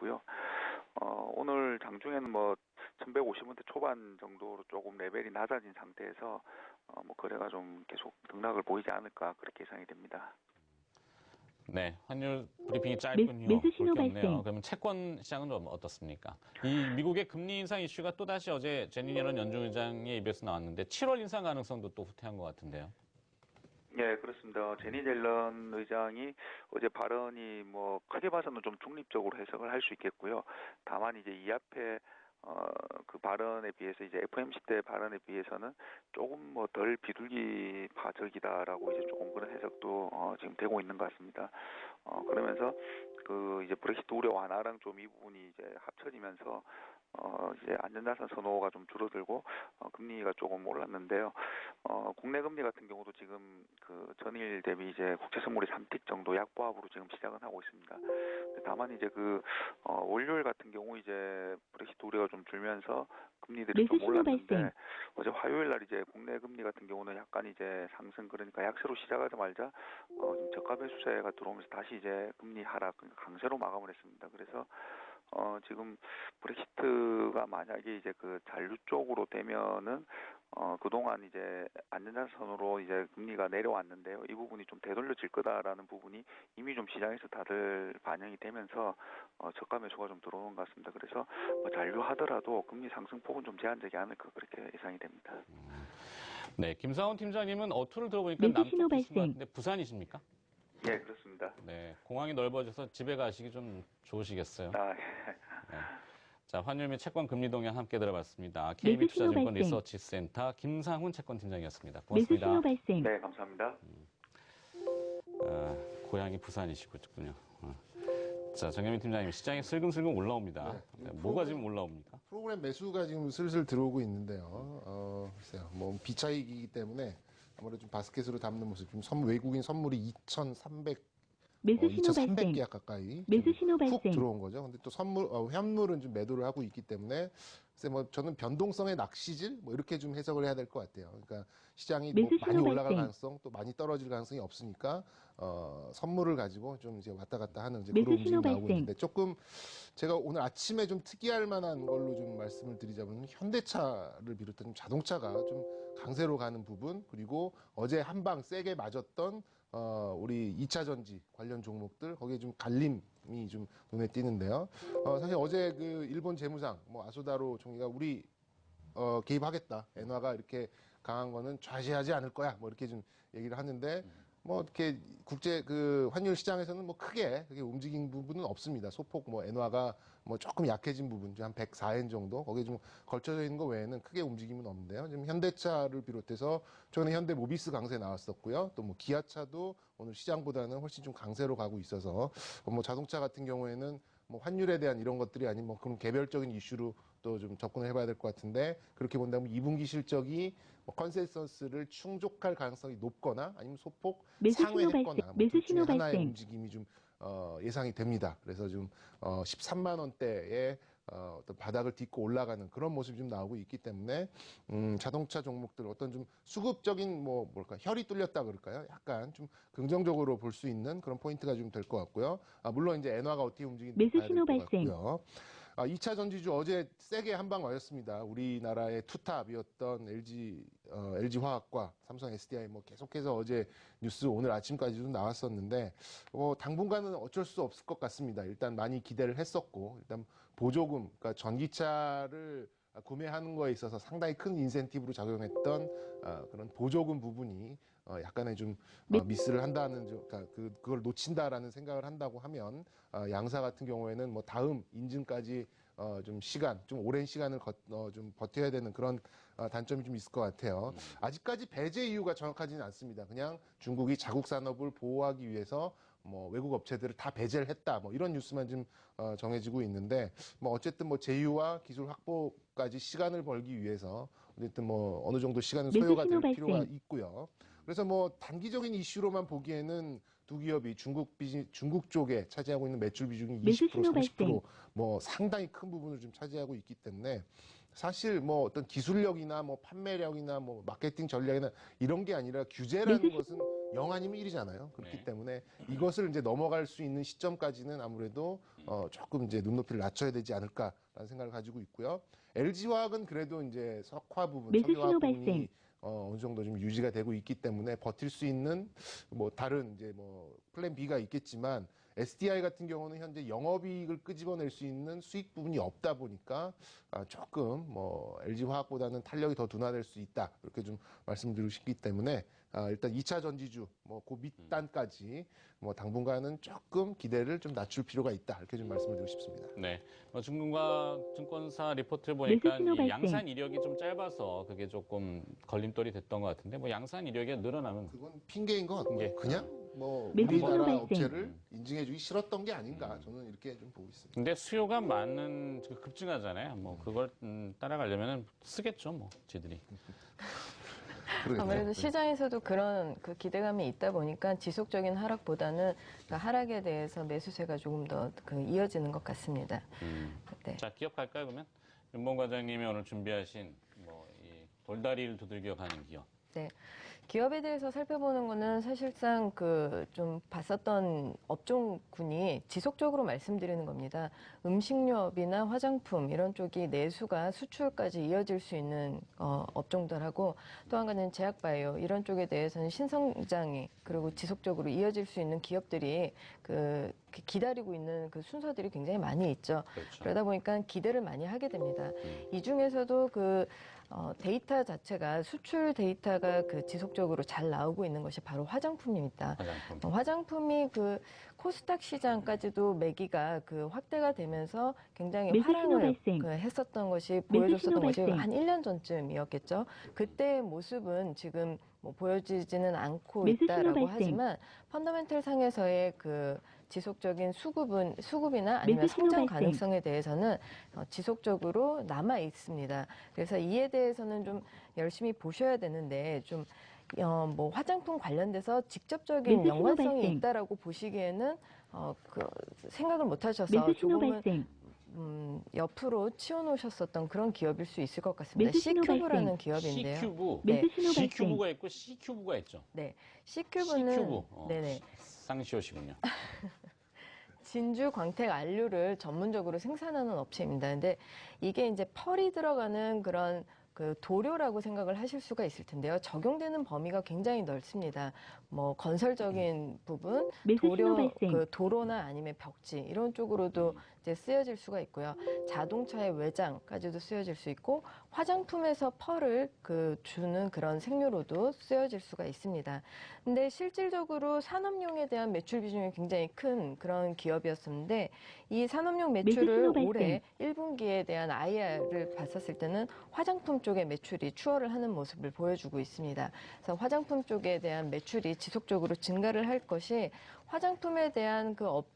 있고요. 오늘 장중에는 1150원대 초반 정도로 조금 레벨이 낮아진 상태에서 거래가 좀 계속 등락을 보이지 않을까 그렇게 예상이 됩니다. 네, 환율 브리핑이 짧군요. 볼 게 없네요. 그러면 채권 시장은 좀 어떻습니까? 이 미국의 금리 인상 이슈가 또다시 어제 제니 옐런 연준 의장의 입에서 나왔는데 7월 인상 가능성도 또 후퇴한 것 같은데요. 네, 그렇습니다. 제니 옐런 의장이 어제 발언이 크게 봐서는 좀 중립적으로 해석을 할 수 있겠고요. 다만 이제 이 앞에 그 발언에 비해서 이제 FOMC 때 발언에 비해서는 조금 덜 비둘기 파적이다라고 이제 조금 그런 해석도 지금 되고 있는 것 같습니다. 그러면서 그 이제 브렉시트 우려 완화랑 좀 이 부분이 이제 합쳐지면서 이제 안전자산 선호가 좀 줄어들고 금리가 조금 올랐는데요. 국내 금리 같은 경우도 지금 그 전일 대비 이제 국채 선물이 3틱 정도 약보합으로 지금 시작은 하고 있습니다. 다만 이제 월요일 같은 경우 이제 브렉시트 우려가 좀 줄면서 금리들이 좀 올랐는데 어제 화요일 날 이제 국내 금리 같은 경우는 약간 이제 상승, 그러니까 약세로 시작하자마자 좀 저가 배수세가 들어오면서 다시 이제 금리 하락, 그러니까 강세로 마감을 했습니다. 그래서 지금 브렉시트가 만약에 이제 그 잔류 쪽으로 되면은 그동안 이제 안전자산으로 이제 금리가 내려왔는데요. 이 부분이 좀 되돌려질 거다라는 부분이 이미 좀 시장에서 다들 반영이 되면서 저가 매수가 좀 들어오는 것 같습니다. 그래서 잔류하더라도 금리 상승폭은 좀 제한되지 않을까 그렇게 예상이 됩니다. 네, 김상훈 팀장님은 어투를 들어보니까 남쪽 계신 것 같은데 부산이십니까? 네, 그렇습니다. 네, 공항이 넓어져서 집에 가시기 좀 좋으시겠어요. 네. 자, 환율 및 채권 금리 동향 함께 들어봤습니다. KB투자증권 리서치센터 김상훈 채권팀장이었습니다. 고맙습니다. 네, 감사합니다. 고향이 부산이시군요. 자, 정혜민 팀장님, 시장이 슬금슬금 올라옵니다. 네, 뭐가 지금 올라옵니까? 프로그램 매수가 지금 슬슬 들어오고 있는데요. 글쎄요, 비차익이기 때문에 아무래도 좀 바스켓으로 담는 모습. 지금 외국인 선물이 2,300개 가까이 훅 들어온 거죠. 근데 또 현물은 좀 매도를 하고 있기 때문에 글쎄 저는 변동성의 낚시질 이렇게 좀 해석을 해야 될 것 같아요. 그러니까 시장이 많이 올라갈 가능성 또 많이 떨어질 가능성이 없으니까 선물을 가지고 좀 이제 왔다 갔다 하는 이제 그런 움직임이 나오고 있는데 조금 제가 오늘 아침에 좀 특이할 만한 걸로 좀 말씀을 드리자면 현대차를 비롯한 좀 자동차가 좀 강세로 가는 부분, 그리고 어제 한 방 세게 맞았던 우리 2차 전지 관련 종목들, 거기에 좀 갈림이 좀 눈에 띄는데요. 사실 어제 그 일본 재무상, 아소다로 총리가 우리, 개입하겠다. 엔화가 이렇게 강한 거는 좌시하지 않을 거야. 이렇게 좀 얘기를 하는데, 이렇게 국제 환율 시장에서는 크게 움직인 부분은 없습니다. 소폭 엔화가 조금 약해진 부분, 한 104엔 정도, 거기에 좀 걸쳐져 있는 거 외에는 크게 움직임은 없는데요. 지금 현대차를 비롯해서 최근에 현대 모비스 강세 나왔었고요. 또 기아차도 오늘 시장보다는 훨씬 좀 강세로 가고 있어서 자동차 같은 경우에는 환율에 대한 이런 것들이 아닌 그런 개별적인 이슈로 또 좀 접근을 해봐야 될 것 같은데, 그렇게 본다면 2분기 실적이 컨센서스를 충족할 가능성이 높거나 아니면 소폭 상회했거나 둘 중에 하나의 움직임이 좀 예상이 됩니다. 그래서 좀 13만 원대에 어떤 바닥을 딛고 올라가는 그런 모습이 좀 나오고 있기 때문에 자동차 종목들 어떤 좀 수급적인 혈이 뚫렸다 그럴까요? 약간 좀 긍정적으로 볼 수 있는 그런 포인트가 좀 될 것 같고요. 물론 이제 엔화가 어떻게 움직이는지 봐야 될 것 같고요. 2차 전지주 어제 세게 한 방 맞았습니다. 우리나라의 투탑이었던 LG화학과 삼성 SDI 계속해서 어제 뉴스 오늘 아침까지도 나왔었는데 당분간은 어쩔 수 없을 것 같습니다. 일단 많이 기대를 했었고, 일단 보조금, 그러니까 전기차를 구매하는 거에 있어서 상당히 큰 인센티브로 작용했던 그런 보조금 부분이 약간의 좀 미스를 한다는, 그러니까 그걸 놓친다라는 생각을 한다고 하면 양사 같은 경우에는 다음 인증까지 좀 오랜 시간을 좀 버텨야 되는 그런 단점이 좀 있을 것 같아요. 아직까지 배제 이유가 정확하지는 않습니다. 그냥 중국이 자국 산업을 보호하기 위해서 외국 업체들을 다 배제를 했다. 이런 뉴스만 좀 정해지고 있는데, 어쨌든 제휴와 기술 확보까지 시간을 벌기 위해서 어쨌든 어느 정도 시간은 소요가 될 필요가 있고요. 그래서 단기적인 이슈로만 보기에는 두 기업이 중국 쪽에 차지하고 있는 매출 비중이 20%, 30% 상당히 큰 부분을 좀 차지하고 있기 때문에 사실 어떤 기술력이나 판매력이나 마케팅 전략이나 이런 게 아니라 규제라는 것은 0 아니면 1이잖아요. 그렇기 때문에 이것을 이제 넘어갈 수 있는 시점까지는 아무래도 조금 이제 눈높이를 낮춰야 되지 않을까라는 생각을 가지고 있고요. LG화학은 그래도 이제 석화 부분, 석유화학 부분이 어느 정도 좀 유지가 되고 있기 때문에 버틸 수 있는 뭐 다른 이제 뭐 플랜 B가 있겠지만 SDI 같은 경우는 현재 영업이익을 끄집어낼 수 있는 수익 부분이 없다 보니까 조금 뭐 LG화학보다는 탄력이 더 둔화될 수 있다 이렇게 좀 말씀드리고 싶기 때문에 일단 2차 전지주 뭐 그 밑단까지 뭐 당분간은 조금 기대를 좀 낮출 필요가 있다 이렇게 좀 말씀드리고 싶습니다. 네, 중금과 증권사 리포트를 보니까 이 양산 이력이 좀 짧아서 그게 조금 걸림돌이 됐던 것 같은데 뭐 양산 이력이 늘어나면 그건 핑계인 것 같고 예. 그냥 뭐 우리나라 업체를 인증해주기 싫었던 게 아닌가 저는 이렇게 좀 보고 있습니다. 근데 수요가 많은 급증하잖아요. 뭐 그걸 따라가려면 쓰겠죠, 뭐 지들이. 아무래도 시장에서도 그런 그 기대감이 있다 보니까 지속적인 하락보다는 그 하락에 대해서 매수세가 조금 더 이어지는 것 같습니다. 네. 자, 기업 갈까요, 그러면? 윤봉 과장님이 오늘 준비하신 뭐 이 돌다리를 두들겨 가는 기업. 네. 기업에 대해서 살펴보는 거는 사실상 좀 봤었던 업종군이 지속적으로 말씀드리는 겁니다. 음식료업이나 화장품 이런 쪽이 내수가 수출까지 이어질 수 있는 업종들하고 또 한 가지는 제약바이오 이런 쪽에 대해서는 신성장이 그리고 지속적으로 이어질 수 있는 기업들이 기다리고 있는 그 순서들이 굉장히 많이 있죠. 그렇죠. 그러다 보니까 기대를 많이 하게 됩니다. 이 중에서도 데이터 자체가 수출 데이터가 지속적으로 잘 나오고 있는 것이 바로 화장품입니다. 화장품이 코스닥 시장까지도 매기가 확대가 되면서 굉장히 화랑을 했었던 것이 보여줬었던 것이 한 1년 전쯤이었겠죠. 그때의 모습은 지금 뭐 보여지지는 않고 있다라고 하지만 펀더멘털 상에서의 지속적인 수급이나 아니면 성장 가능성에 대해서는 지속적으로 남아 있습니다. 그래서 이에 대해서는 좀 열심히 보셔야 되는데 뭐 화장품 관련돼서 직접적인 연관성이 있다라고 보시기에는 생각을 못 하셔서 조금은 옆으로 치워놓으셨었던 그런 기업일 수 있을 것 같습니다. C큐브라는 기업인데요. C큐브. 네. C큐브가 있고 C큐브가 있죠. 네. C큐브는 C큐브. 네네. 쌍시옷이군요. 진주 광택 안료를 전문적으로 생산하는 업체입니다. 근데 이게 이제 펄이 들어가는 그런 도료라고 생각을 하실 수가 있을 텐데요. 적용되는 범위가 굉장히 넓습니다. 뭐 건설적인 부분, 도로나 아니면 벽지 이런 쪽으로도 이제 쓰여질 수가 있고요. 자동차의 외장까지도 쓰여질 수 있고 화장품에서 펄을 주는 그런 생료로도 쓰여질 수가 있습니다. 근데 실질적으로 산업용에 대한 매출 비중이 굉장히 큰 그런 기업이었었는데 이 산업용 매출을 올해 1분기에 대한 IR을 봤었을 때는 화장품 쪽의 매출이 추월을 하는 모습을 보여주고 있습니다. 그래서 화장품 쪽에 대한 매출이 지속적으로 증가를 할 것이 화장품에 대한 업종